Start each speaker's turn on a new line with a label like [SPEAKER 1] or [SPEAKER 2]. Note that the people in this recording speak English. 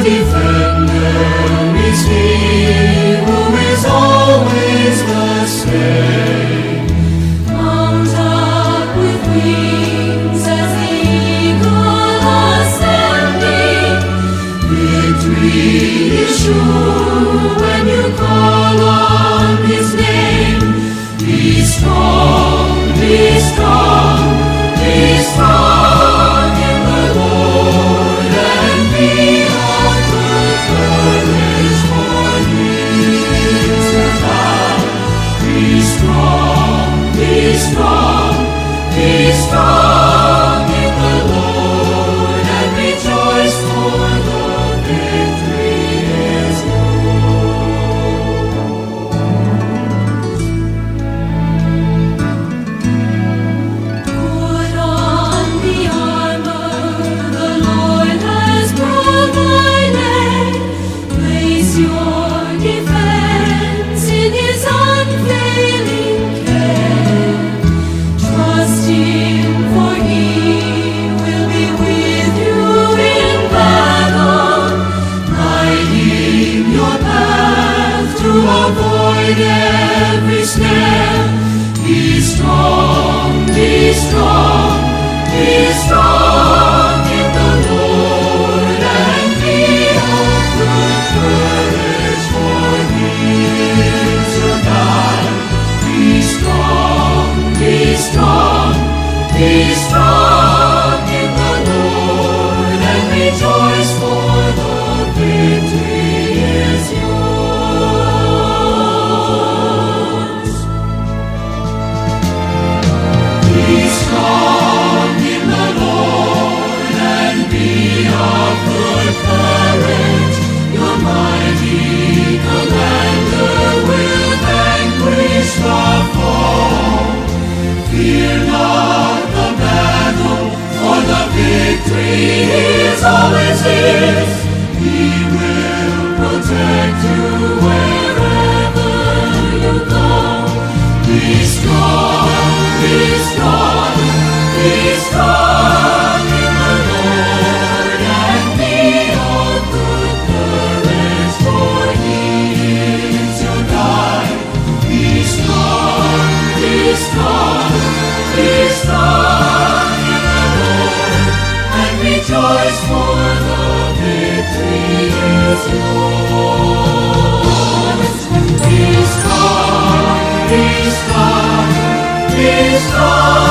[SPEAKER 1] defender is He who is always the same. Mount up with wings as the eagle ascending. Victory is sure when you call on His name. Be strong, be strong, be strong in the Lord, and be of good courage, for He is your God. Be strong, be strong, be strong in the Lord, and rejoice, for the victory is yours. Put on the armor the Lord has provided. Place your defense in His unfailing care. Trust Him, for He will be with you in battle, lighting your path to avoid every snare. Be strong, be strong, be strong in the Lord, and be of good courage, for He is your God. Be strong, be strong, be strong in the Lord, and rejoice, for the victory is yours. Be strong in the Lord, and be of good courage. Your mighty commander will vanquish the foe. Fear not the battle, for the victory is always His. He will protect you wherever you go. Be strong, be strong, be strong in the Lord, and be of good courage, for He is your God. Be strong, be strong, be strong in the Lord, and rejoice, for the victory is yours. Be strong, be strong, be strong.